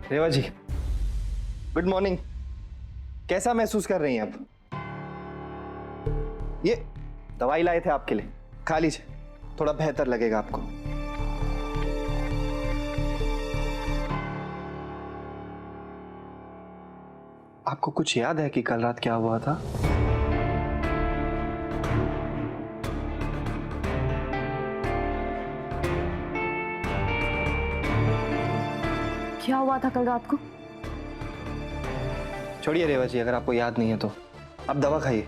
रेवा जी, good morning. कैसा महसूस कर रही हैं आप? ये दवाई लाए थे आपके लिए, खा लीजिए, थोड़ा बेहतर लगेगा आपको। आपको कुछ याद है कि कल रात क्या हुआ था? क्या हुआ था कल रात को? छोड़िए रेवा जी, अगर आपको याद नहीं है तो आप दवा खाइए।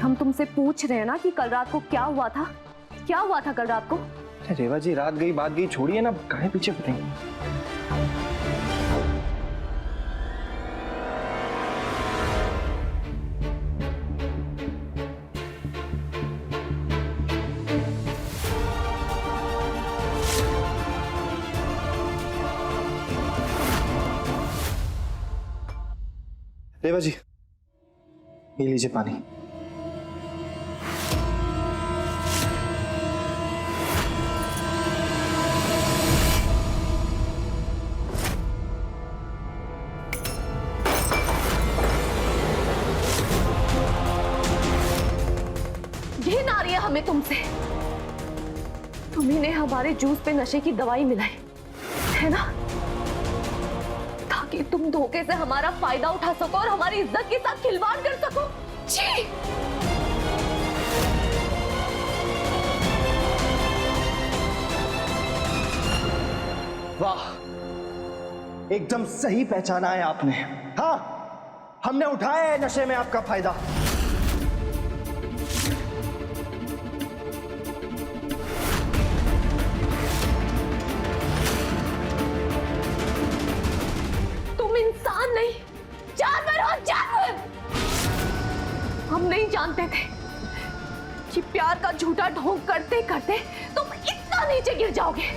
हम तुमसे पूछ रहे हैं ना कि कल रात को क्या हुआ था? क्या हुआ था कल रात को? अरे रेवा जी, रात गई बात गई, छोड़िए ना, काहे पीछे पड़ेंगे। रेवा जी, पी लीजिए पानी। घिन आ रही है हमें तुमसे। तुम्ही ने हमारे जूस पे नशे की दवाई मिलाई है ना, ताकि तुम धोखे से हमारा फायदा उठा सको और हमारी इज्जत के साथ खिलवाड़ कर सको। छी! वाह, एकदम सही पहचाना है आपने। हाँ, हमने उठाया है नशे में आपका फायदा। तुम इंसान नहीं, जानवर हो, जानवर। हम नहीं जानते थे कि प्यार का झूठा ढोंग करते करते तुम इतना नीचे गिर जाओगे।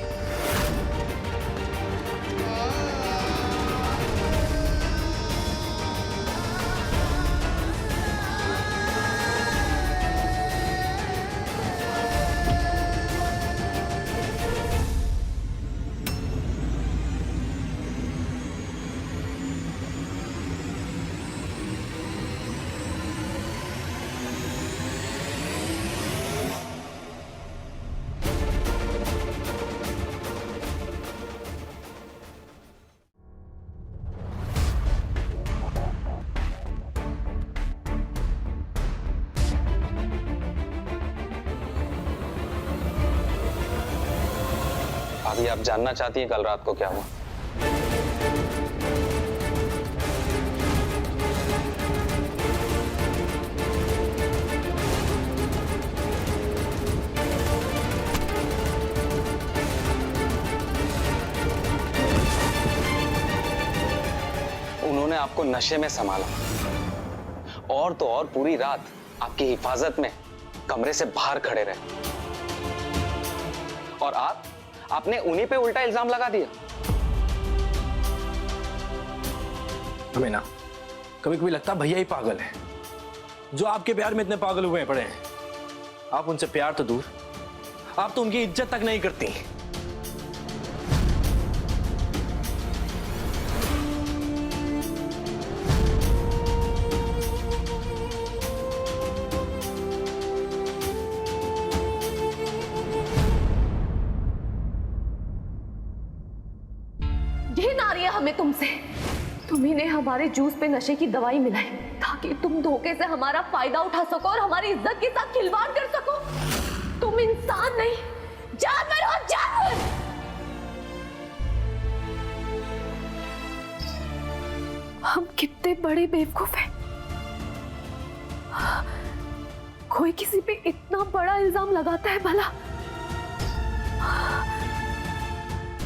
भाभी, आप जानना चाहती हैं कल रात को क्या हुआ? उन्होंने आपको नशे में संभाला और तो और पूरी रात आपकी हिफाजत में कमरे से बाहर खड़े रहे, और आपने उन्हीं पे उल्टा इल्जाम लगा दिया। हमें ना कभी कभी लगता भैया ही पागल है, जो आपके प्यार में इतने पागल हुए पड़े हैं। आप उनसे प्यार तो दूर, आप तो उनकी इज्जत तक नहीं करती। घिन आ रही है हमें तुमसे। तुम्ही ने हमारे जूस पे नशे की दवाई मिलाई ताकि तुम धोखे से हमारा फायदा उठा सको और हमारी इज्जत के साथ खिलवाड़ कर सको। तुम इंसान नहीं, जानवर हो, जानवर। हम कितने बड़े बेवकूफ हैं। कोई किसी पे इतना बड़ा इल्जाम लगाता है भला?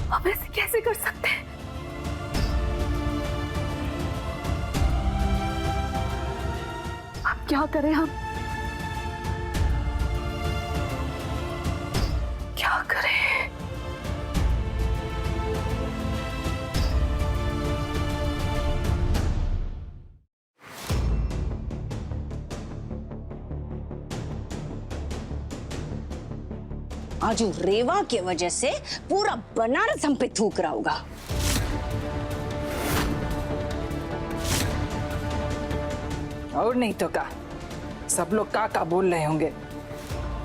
हम ऐसे कैसे कर सकते हैं? अब क्या करें हम? क्या करें? आज वो रेवा की वजह से पूरा बनारस हम पे थूक रहा होगा। और नहीं तो का सब लोग का बोल रहे होंगे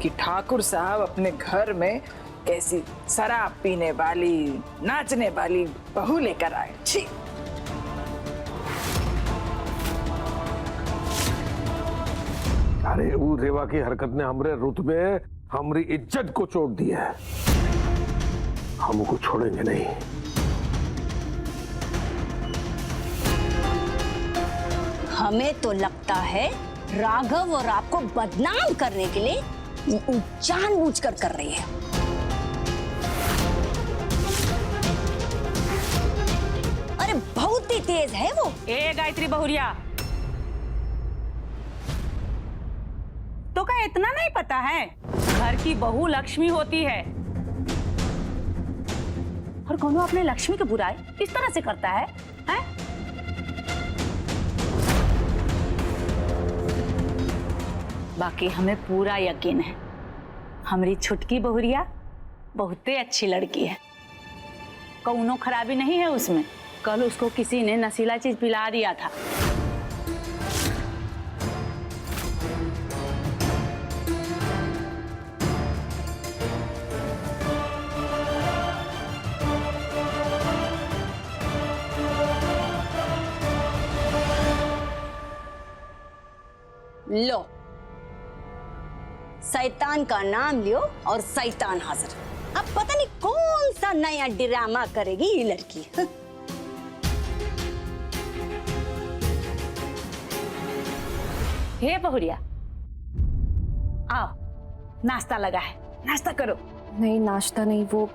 कि ठाकुर साहब अपने घर में कैसी शराब पीने वाली नाचने वाली बहू लेकर आए। छी। अरे वो रेवा की हरकत ने हमरे रुतबे हमारी इज्जत को चोट दिया है, हमको छोड़ेंगे नहीं। हमें तो लगता है राघव और आपको बदनाम करने के लिए जानबूझकर कर रही है। अरे बहुत ही तेज है वो। ए गायत्री बहुरिया, तो क्या इतना नहीं पता है घर की बहू लक्ष्मी होती है और कौन अपने लक्ष्मी की बुराई इस तरह से करता है, हैं? बाकी हमें पूरा यकीन है हमारी छुटकी बहुरिया बहुते अच्छी लड़की है, कौनो खराबी नहीं है उसमें। कल उसको किसी ने नशीला चीज पिला दिया था। लो, शैतान का नाम लियो और शैतान हाजिर। अब पता नहीं कौन सा नया ड्रामा करेगी ये लड़की। हे बहुरिया, आओ नाश्ता लगा है, नाश्ता करो। नहीं, नाश्ता नहीं, वो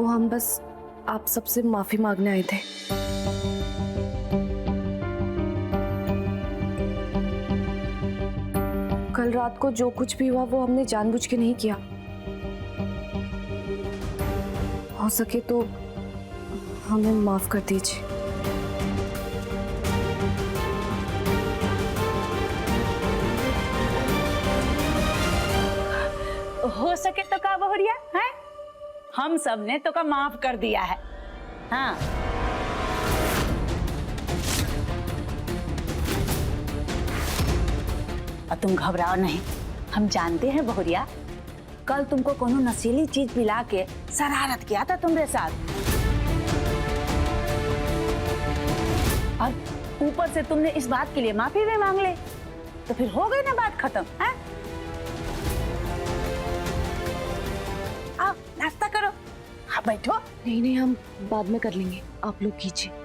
हम बस आप सबसे माफी मांगने आए थे। कल रात को जो कुछ भी हुआ वो हमने जानबूझ के नहीं किया। हो सके तो हमें माफ कर दीजिए। हो सके तो का बहुरिया है, हम सब ने तो का माफ कर दिया है। हाँ, और तुम घबराओ नहीं, हम जानते हैं बहुरिया कल तुमको कोनो नशीली चीज पिला के शरारत किया था तुम्हारे साथ, और ऊपर से तुमने इस बात के लिए माफी भी मांग ले, तो फिर हो गई ना बात खत्म। है, आओ नाश्ता करो। हाँ बैठो। नहीं नहीं, हम बाद में कर लेंगे, आप लोग कीजिए।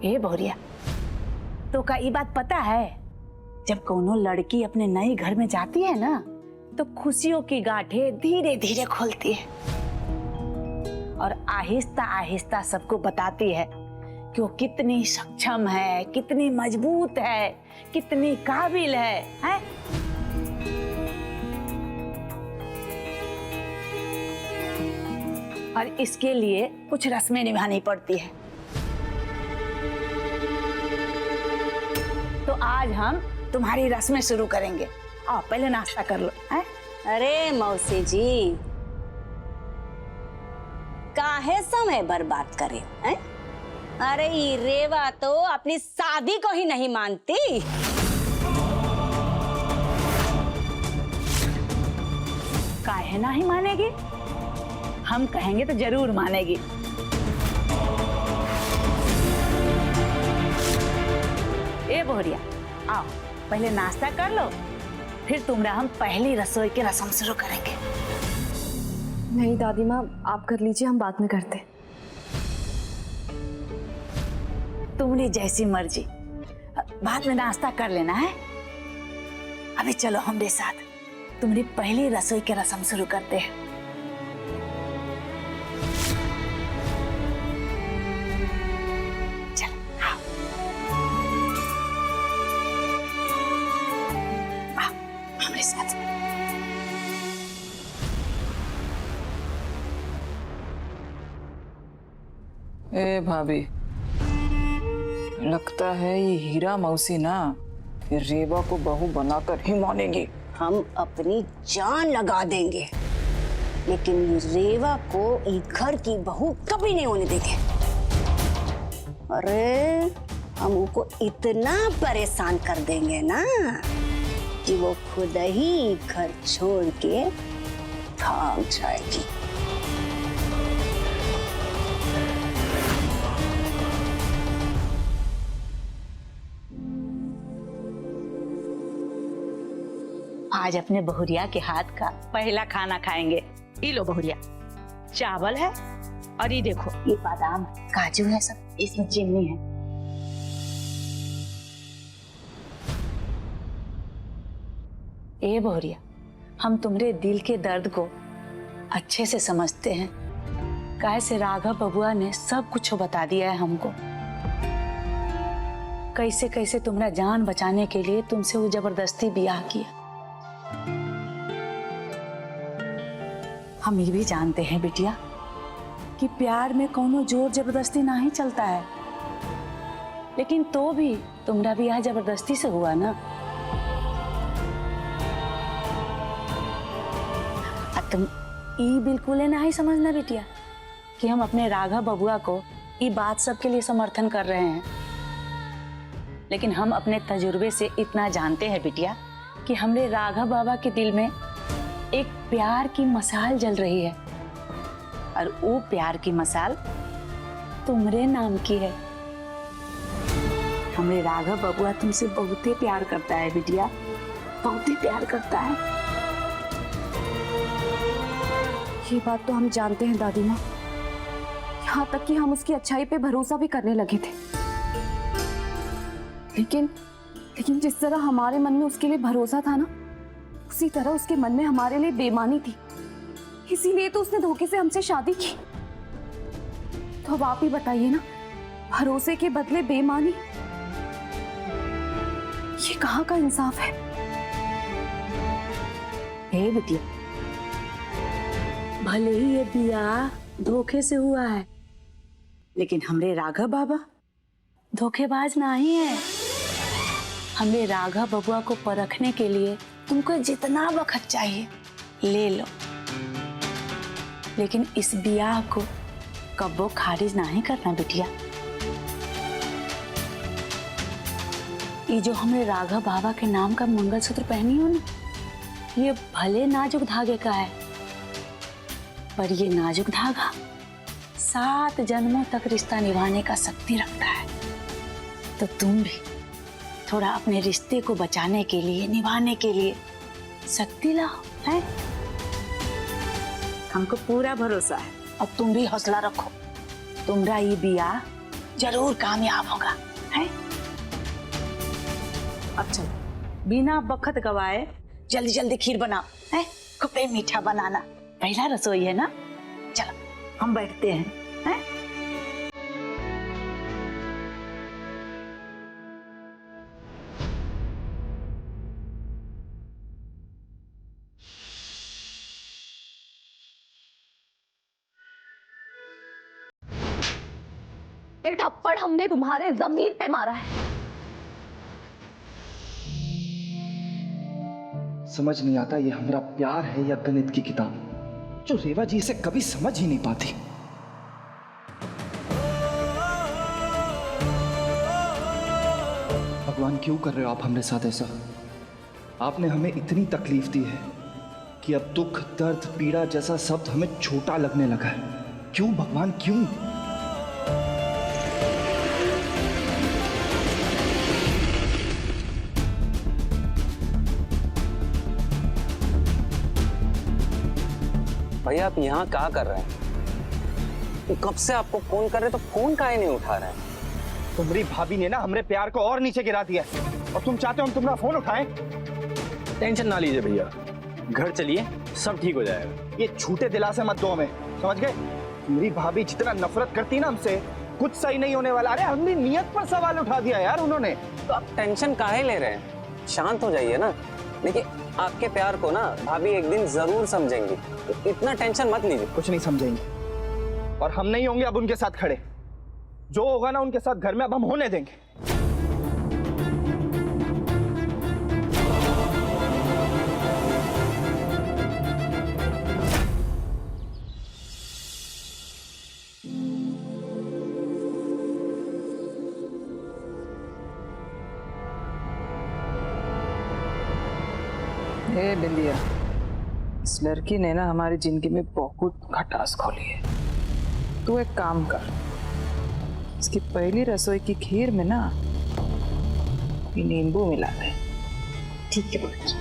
ए बहुरिया, तो का ये बात पता है जब कोनो लड़की अपने नए घर में जाती है ना तो खुशियों की गांठें धीरे धीरे खुलती है और आहिस्ता आहिस्ता सबको बताती है कि वो कितनी सक्षम है, कितनी मजबूत है, कितनी काबिल है? और इसके लिए कुछ रस्में निभानी पड़ती है। तो आज हम तुम्हारी रस्में शुरू करेंगे। आओ पहले नाश्ता कर लो। है? अरे मौसी जी, काहे समय बर्बाद करे हैं? अरे ये रेवा तो अपनी शादी को ही नहीं मानती। काहे ना ही मानेगी, हम कहेंगे तो जरूर मानेगी। ए बोहरिया, आओ पहले नाश्ता कर लो, फिर तुमरा हम पहली रसोई की रस्म शुरू करेंगे। नहीं दादी माँ, आप कर लीजिए, हम बाद में करते। तुम्हारी जैसी मर्जी, बाद में नाश्ता कर लेना है। अभी चलो हमारे साथ, तुम्हारी पहली रसोई की रस्म शुरू करते हैं। ए भाभी, लगता है ये हीरा मौसी ना फिर रेवा को बहू बनाकर ही मानेगी। हम अपनी जान लगा देंगे, लेकिन रेवा को इस घर की बहू कभी नहीं होने देंगे। अरे हम उनको इतना परेशान कर देंगे ना कि वो खुद ही घर छोड़ के भाग जाएगी। आज अपने बहुरिया के हाथ का पहला खाना खाएंगे। ये लो बहुरिया, चावल है और ये देखो ये बादाम काजू है, सब इसमें चीनी है। ए बहुरिया, हम तुम्हारे दिल के दर्द को अच्छे से समझते हैं। कैसे राघव बबुआ ने सब कुछ बता दिया है हमको, कैसे कैसे तुम्हारा जान बचाने के लिए तुमसे वो जबरदस्ती ब्याह किया। हम ये भी जानते हैं बिटिया कि प्यार में कोनो जोर जबरदस्ती नहीं चलता है, लेकिन तो भी तुम्हारा ब्याह जबरदस्ती से हुआ ना। तुम ये बिल्कुल नहीं समझना बिटिया कि हम अपने राघव बबुआ को ये बात सबके लिए समर्थन कर रहे हैं, लेकिन हम अपने तजुर्बे से इतना जानते हैं बिटिया कि हमरे राघव बाबा के दिल में एक प्यार की मसाल जल रही है, और वो प्यार की मसाल तुम्हारे नाम की है। हमरे राघव बबुआ तुमसे बहुत ही प्यार करता है बिटिया, बहुत ही प्यार करता है। ये बात तो हम जानते हैं दादी माँ, यहाँ तक कि हम उसकी अच्छाई पे भरोसा भी करने लगे थे, लेकिन जिस तरह हमारे मन में उसके लिए भरोसा था ना, उसी तरह उसके मन में हमारे लिए बेईमानी थी। इसीलिए तो उसने धोखे से हमसे शादी की। तो अब आप ही बताइए ना, भरोसे के बदले बेईमानी, ये कहाँ का इंसाफ है? हे बिटिया, भले ही ये ब्याह धोखे से हुआ है, लेकिन हमरे राघव बाबा धोखेबाज नहीं है। हमरे राघव बबुआ को परखने के लिए तुमको जितना वक्त चाहिए ले लो, लेकिन इस ब्याह को कब्बो खारिज नहीं करना बिटिया। ये जो हमरे राघव बाबा के नाम का मंगलसूत्र पहनी हो ना, ये भले नाजुक धागे का है, पर ये नाजुक धागा 7 जन्मों तक रिश्ता निभाने का शक्ति रखता है। तो तुम भी थोड़ा अपने रिश्ते को बचाने के लिए, निभाने के लिए शक्ति लाओ, है? हमको पूरा भरोसा है, और तुम भी हौसला रखो, तुम्हारा ये ब्याह जरूर कामयाब होगा, है? अब चलो, बिना वक्त गवाए जल्दी जल्दी खीर बनाओ, है? खूब मीठा बनाना, पहला रसोई है ना। चलो हम बैठते हैं, हैं? एक थप्पड़ हमने तुम्हारे जमीन पे मारा है। समझ नहीं आता ये हमारा प्यार है या गणित की किताब, जो रेवा जी इसे कभी समझ ही नहीं पाती। भगवान क्यों कर रहे हो आप हमरे साथ ऐसा? आपने हमें इतनी तकलीफ दी है कि अब दुख, दर्द, पीड़ा जैसा शब्द हमें छोटा लगने लगा है। क्यों भगवान, क्यों? भैया आप यहाँ क्या कर रहे हैं? कब से आपको फोन कर रहे तो फोन काहे नहीं उठा रहे हैं? तुम्हारी भाभी ने ना हमरे प्यार को और नीचे गिरा दिया है, और तुम चाहते हो हम तुम्हारा फोन उठाएं? टेंशन ना लीजिए भैया, घर चलिए, सब ठीक हो जाएगा। ये झूठे दिलासे मत दो हमें, समझ गए? मेरी भाभी जितना नफरत करती है ना हमसे, कुछ सही नहीं होने वाला। अरे हमने नियत पर सवाल उठा दिया यार उन्होंने। तो आप टेंशन काहे ले रहे हैं? शांत हो जाइए ना। देखिए आपके प्यार को ना भाभी एक दिन जरूर समझेंगी, तो इतना टेंशन मत लीजिए। कुछ नहीं समझेंगे, और हम नहीं होंगे अब उनके साथ खड़े। जो होगा ना उनके साथ घर में अब हम होने देंगे। ए बिंदिया, इस लड़की ने ना हमारी जिंदगी में बहुत खटास खोली है। तू एक काम कर, इसकी पहली रसोई की खीर में ना ये नींबू मिला दे। ठीक है बुआ जी।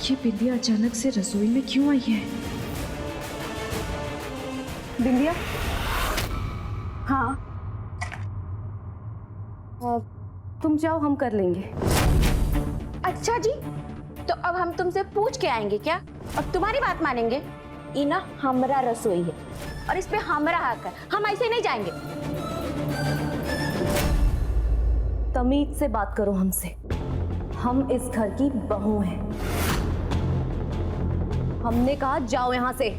ये बिंदिया अचानक से रसोई में क्यों आई है? बिंदिया? हाँ, तुम जाओ, हम कर लेंगे। अच्छा जी, तो अब हम तुमसे पूछ के आएंगे क्या? अब तुम्हारी बात मानेंगे? ये ना हमरा रसोई है और इस पे हमरा हक है, हम ऐसे नहीं जाएंगे। तमीज से बात करो हमसे, हम इस घर की बहू हैं। हमने कहा जाओ यहां से।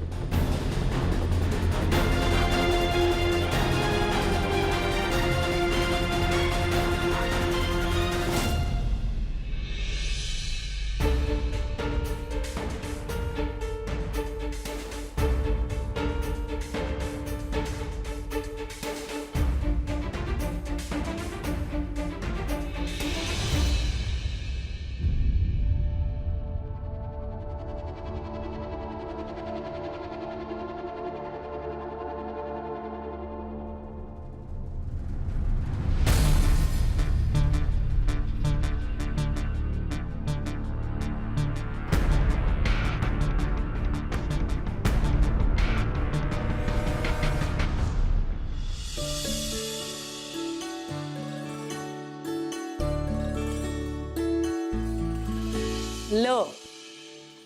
लो,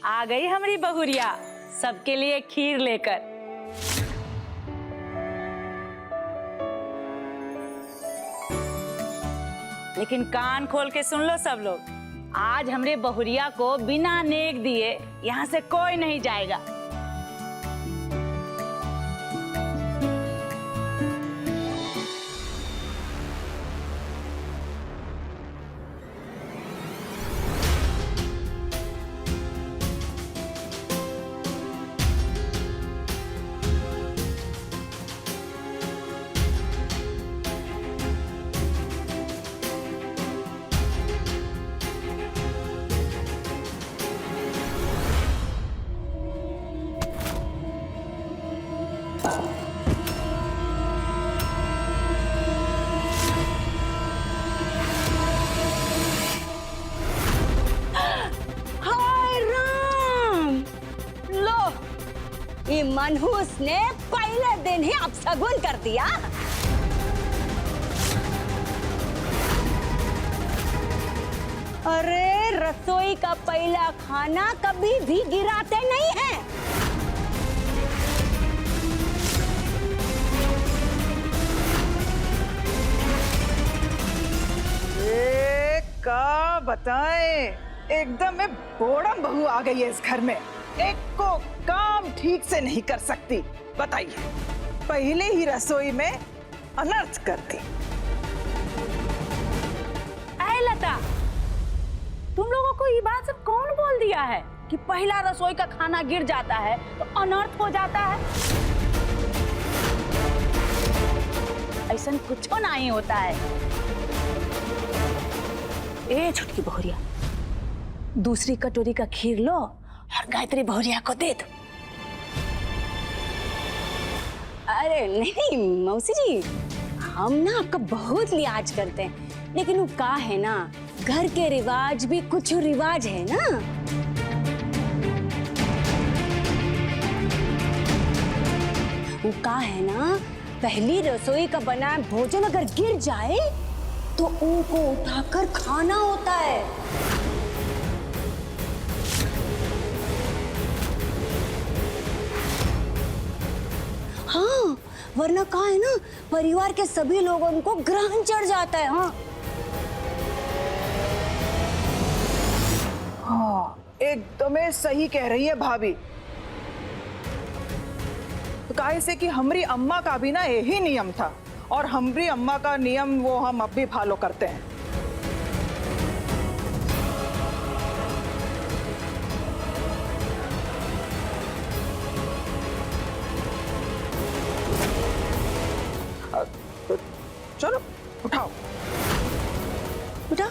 आ गई हमारी बहुरिया सबके लिए खीर लेकर। लेकिन कान खोल के सुन लो सब लोग, आज हमरे बहुरिया को बिना नेक दिए यहाँ से कोई नहीं जाएगा। ये मनहूस ने पहले दिन ही अपशगुन कर दिया। अरे रसोई का पहला खाना कभी भी गिराते नहीं हैं। का बताएं, एकदम में बोड़म बहू आ गई है इस घर में। एक को काम ठीक से नहीं कर सकती। बताइए, पहले ही रसोई में अनर्थ करती। ऐ लता, तुम लोगों को ये बात सब कौन बोल दिया है कि पहला रसोई का खाना गिर जाता है तो अनर्थ हो जाता है? ऐसा कुछ नहीं होता है। ए छुटकी बहुरिया, दूसरी कटोरी का खीर लो और गायत्री बहुरिया को दे दो। अरे नहीं मौसी जी, हम ना आपका बहुत लिहाज करते हैं, लेकिन वो का है ना, घर के रिवाज भी कुछ रिवाज है ना। वो का है ना, पहली रसोई का बनाया भोजन अगर गिर जाए तो उनको उठाकर खाना होता है। हाँ, वरना का है ना, परिवार के सभी लोगों को ग्रहण चढ़ जाता है। हाँ हाँ, एकदम सही कह रही है भाभी। तो काहे से कि हमारी अम्मा का भी ना यही नियम था, और हमारी अम्मा का नियम वो हम अब भी फॉलो करते हैं। तो चलो उठाओ बेटा।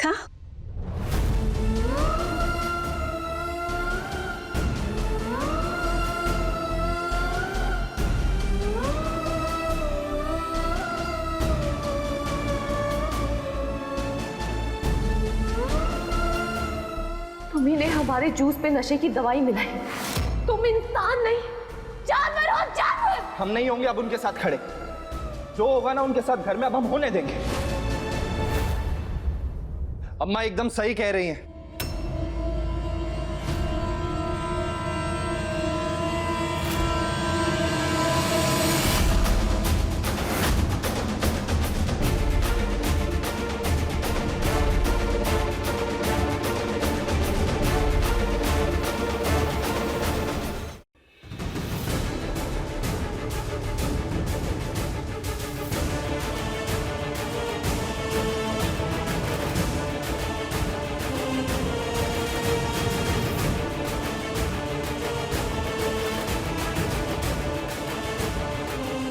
खा। तुम्ही ने हमारे जूस पे नशे की दवाई मिलाई। तुम इंसान नहीं, जानवर हो, जानवर। हम नहीं होंगे अब उनके साथ खड़े। जो होगा ना उनके साथ घर में अब हम होने देंगे। अम्मा एकदम सही कह रही हैं।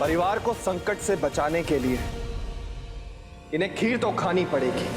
परिवार को संकट से बचाने के लिए इन्हें खीर तो खानी पड़ेगी।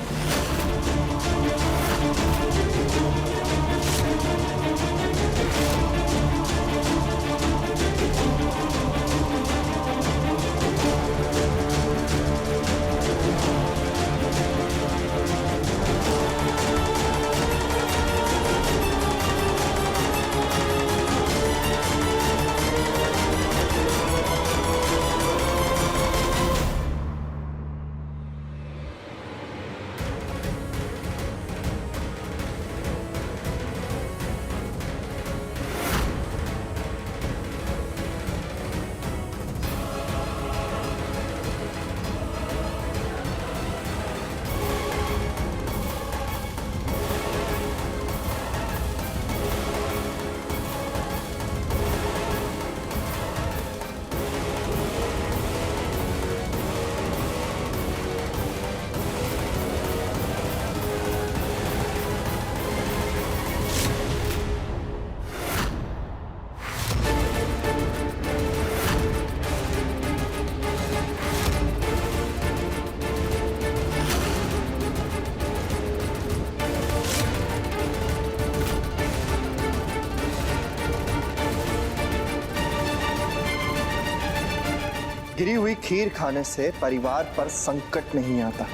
गिरी हुई खीर खाने से परिवार पर संकट नहीं आता।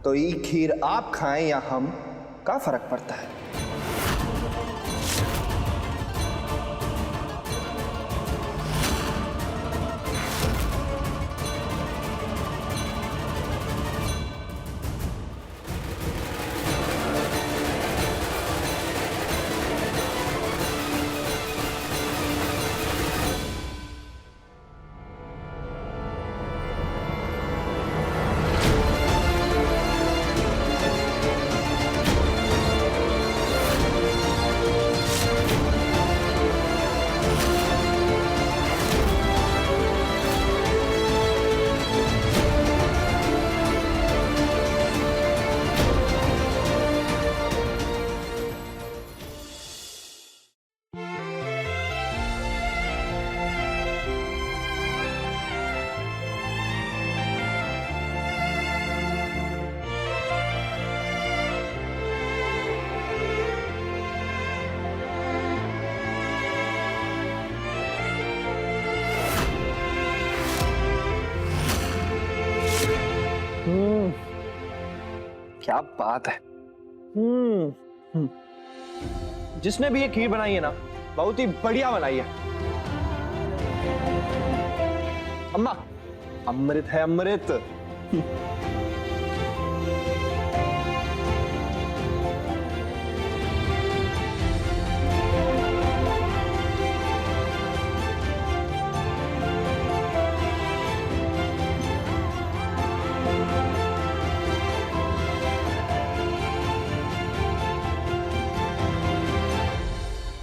तो ये खीर आप खाएं या हम, क्या फर्क पड़ता है? क्या बात है। जिसने भी ये खीर बनाई है ना, बहुत ही बढ़िया बनाई है। अम्मा, अमृत है अमृत।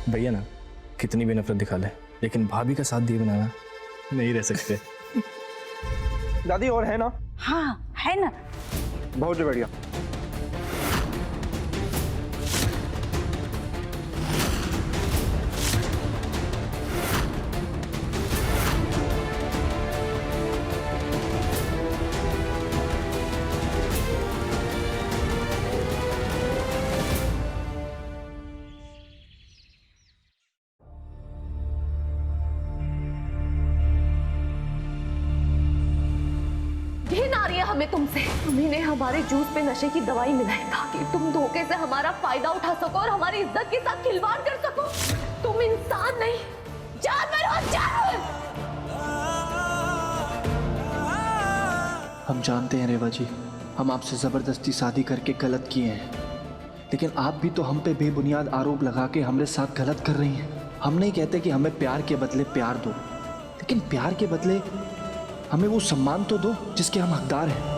भैया ना कितनी भी नफरत दिखा ले, लेकिन भाभी का साथ दिए बनाना नहीं रह सकते। दादी और है ना? हाँ है ना। बहुत बढ़िया। घिन आ रही है हमें तुमसे। तुम्ही ने हमारे जूस पे नशे की दवाई मिलाई ताकि तुम धोखे से हमारा फायदा उठा सको और हमारी इज्जत के साथ खिलवाड़ कर सको। तुम इंसान नहीं, जानवर हो, जानवर। हम जानते हैं रेवा जी, हम आपसे जबरदस्ती शादी करके गलत किए हैं, लेकिन आप भी तो हम पे बेबुनियाद आरोप लगा के हमारे साथ गलत कर रही हैं। हम नहीं कहते कि हमें प्यार के बदले प्यार दो, लेकिन प्यार के बदले हमें वो सम्मान तो दो जिसके हम हकदार हैं।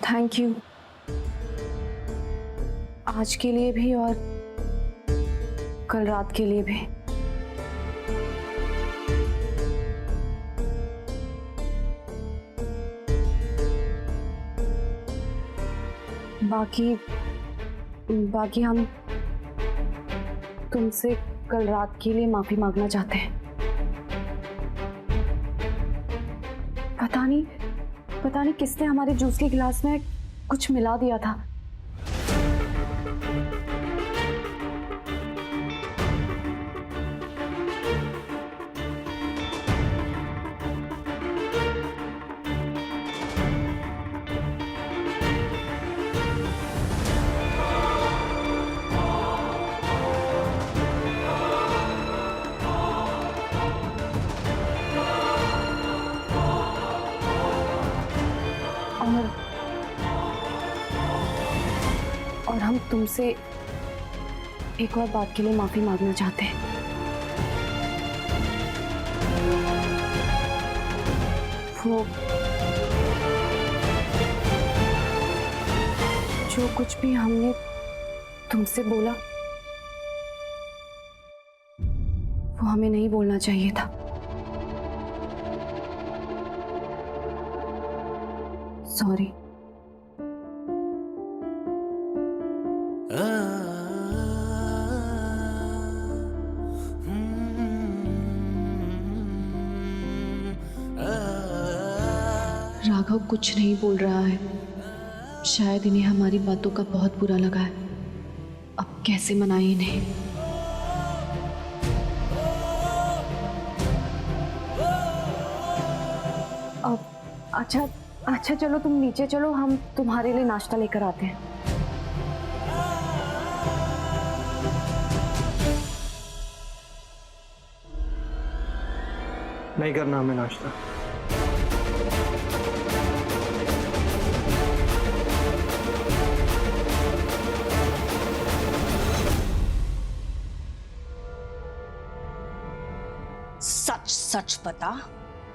थैंक यू, आज के लिए भी और कल रात के लिए भी। बाकी हम तुमसे कल रात के लिए माफी मांगना चाहते हैं। पता नहीं किसने हमारे जूस के गिलास में कुछ मिला दिया था। और हम तुमसे एक और बात के लिए माफी मांगना चाहते हैं। वो जो कुछ भी हमने तुमसे बोला वो हमें नहीं बोलना चाहिए था। सॉरी। राघव कुछ नहीं बोल रहा है, शायद इन्हें हमारी बातों का बहुत बुरा लगा है। अब कैसे मनाएं इन्हें? अब अच्छा चलो तुम नीचे चलो, हम तुम्हारे लिए नाश्ता लेकर आते हैं। नहीं करना हमें नाश्ता। सच सच बता,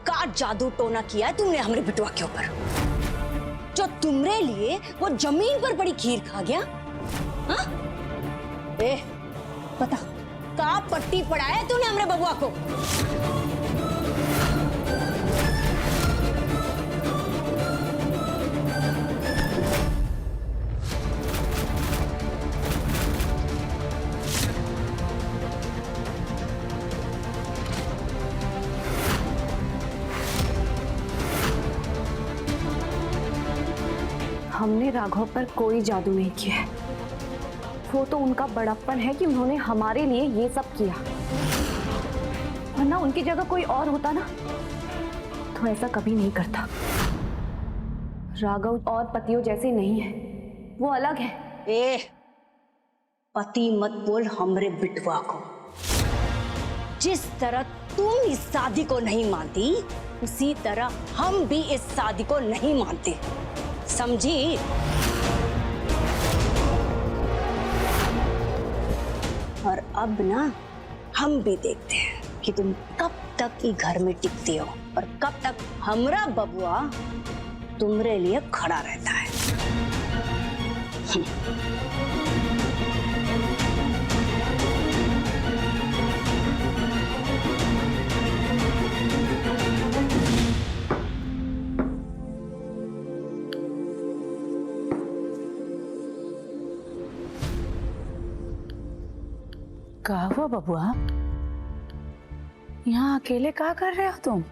का जादू टोना किया है तुमने हमारे बिटवा के ऊपर, जो तुमरे लिए वो जमीन पर पड़ी खीर खा गया? हाँ? बता, का पट्टी पड़ाया तूने हमारे बबुआ को? हमने राघव पर कोई जादू नहीं किया है। वो तो उनका बड़प्पन है कि उन्होंने हमारे लिए ये सब किया, वरना उनकी जगह कोई और होता ना तो ऐसा कभी नहीं करता। राघव और पतियों जैसे नहीं है, वो अलग है। ए, पति मत बोल हमरे बिटवा को। जिस तरह तुम इस शादी को नहीं मानती, उसी तरह हम भी इस शादी को नहीं मानते, समझी? और अब ना हम भी देखते हैं कि तुम कब तक ये घर में टिकती हो और कब तक हमरा बबुआ तुम्हारे लिए खड़ा रहता है। क्या हुआ बबुआ? यहाँ अकेले क्या कर रहे हो तुम?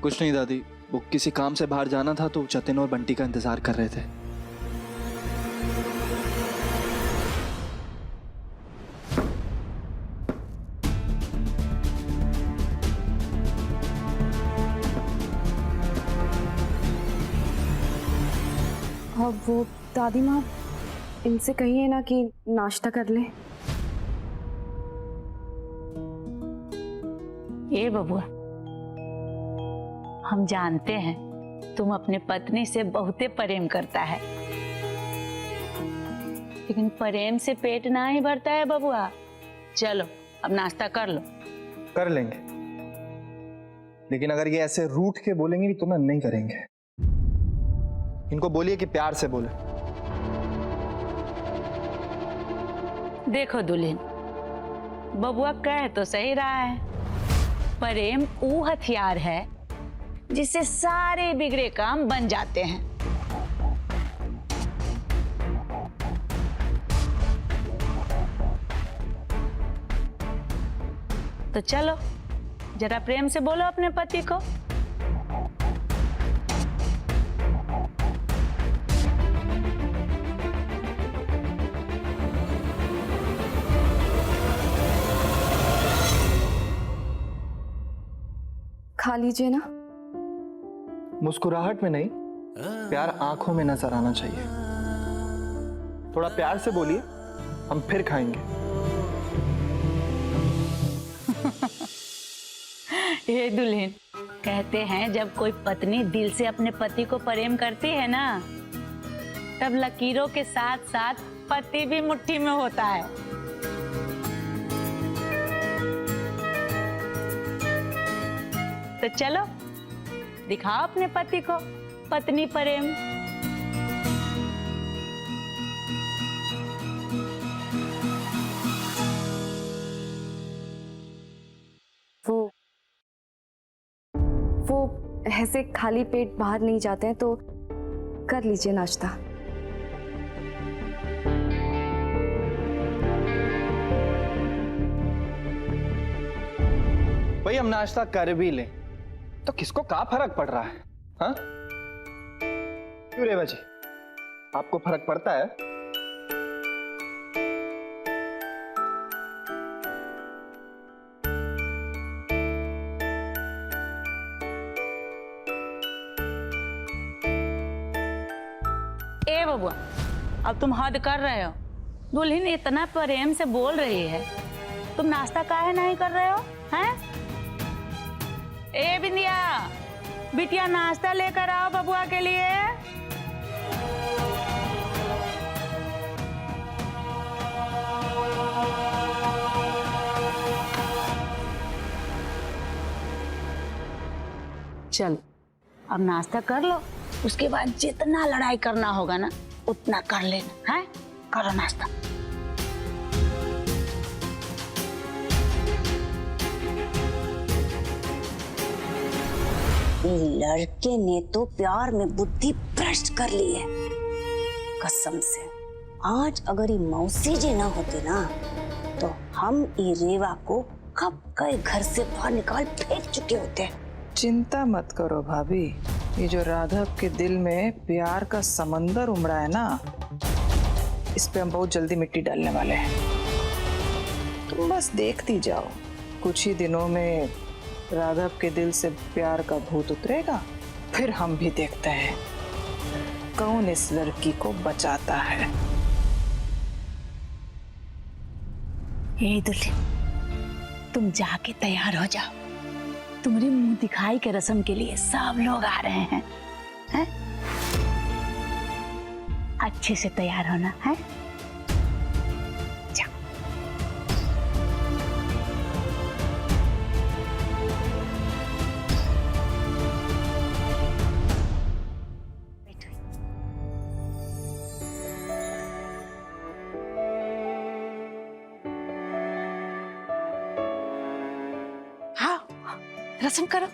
कुछ नहीं दादी, वो किसी काम से बाहर जाना था तो जतिन और बंटी का इंतजार कर रहे थे। अब वो दादी माँ, इनसे कहिए ना कि नाश्ता कर ले। ये बबुआ, हम जानते हैं तुम अपने पत्नी से बहुते प्रेम करता है, लेकिन प्रेम से पेट ना ही भरता है बबुआ। चलो अब नाश्ता कर लो। कर लेंगे, लेकिन अगर ये ऐसे रूठ के बोलेंगे तो ना नहीं करेंगे। इनको बोलिए कि प्यार से बोले। देखो दुल्हन, बबुआ कह तो सही रहा है, प्रेम वो हथियार है जिससे सारे बिगड़े काम बन जाते हैं। तो चलो जरा प्रेम से बोलो अपने पति को। खा लीजिए ना। मुस्कुराहट में नहीं, प्यार आंखों में नजर आना चाहिए। थोड़ा प्यार से बोलिए, हम फिर खाएंगे। ये दुल्हन, कहते हैं जब कोई पत्नी दिल से अपने पति को प्रेम करती है ना, तब लकीरों के साथ साथ पति भी मुट्ठी में होता है। तो चलो दिखाओ अपने पति को पत्नी प्रेम। वो ऐसे खाली पेट बाहर नहीं जाते हैं, तो कर लीजिए नाश्ता। भाई हम नाश्ता कर भी लें तो किसको क्या फर्क पड़ रहा है? हाँ क्यों रेवा जी, आपको फर्क पड़ता है? ए बबुआ, अब तुम हद कर रहे हो। दुल्हन इतना प्रेम से बोल रही है, तुम नाश्ता काहे नहीं कर रहे हो? हैं? ए बिंदिया, बिटिया नाश्ता लेकर आओ बबुआ के लिए। चल अब नाश्ता कर लो, उसके बाद जितना लड़ाई करना होगा ना उतना कर लेना है। करो नाश्ता। लड़के ने तो प्यार में बुद्धि भ्रष्ट कर ली है, कसम से। आज अगर ये मौसी जी ना होते ना, तो हम ये रेवा को कब कई घर से बाहर निकाल फेंक चुके होते। चिंता मत करो भाभी, ये जो राघव के दिल में प्यार का समंदर उमड़ा है ना, इस पे हम बहुत जल्दी मिट्टी डालने वाले हैं। तुम बस देखती जाओ, कुछ ही दिनों में राघव के दिल से प्यार का भूत उतरेगा। फिर हम भी देखते हैं कौन इस लड़की को बचाता है। ए दुल्हन, तुम जाके तैयार हो जाओ। तुम्हारी मुंह दिखाई के रस्म के लिए सब लोग आ रहे हैं, हैं? अच्छे से तैयार होना है। जाओ। हाँ, रस्म करो।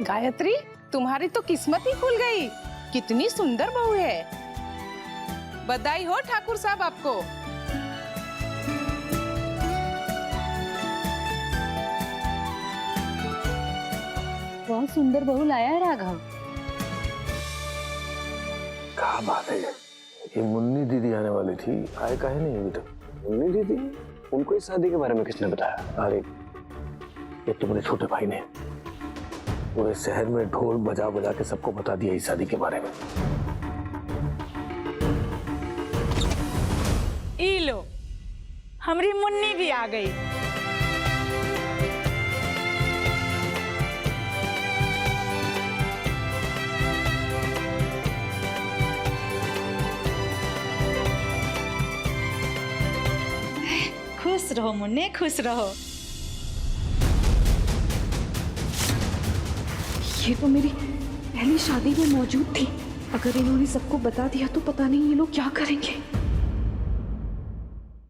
गायत्री, तुम्हारी तो किस्मत ही खुल गई। कितनी सुंदर बहू है। बधाई हो ठाकुर साहब आपको। बहुत सुंदर बहू लाया है राघव। क्या बात है, ये मुन्नी दीदी आने वाली थी, आए काहे नहीं अभी तक? मुन्नी दीदी, उनको इस शादी के बारे में किसने बताया? अरे ये तुम्हारे छोटे भाई ने पूरे शहर में ढोल बजा बजा के सबको बता दिया इस शादी के बारे में। ई लो, हमारी मुन्नी भी आ गई। खुश रहो मुन्ने, खुश रहो। ये तो मेरी पहली शादी में मौजूद थी। अगर इन्होंने सबको बता दिया तो पता नहीं ये लोग क्या करेंगे।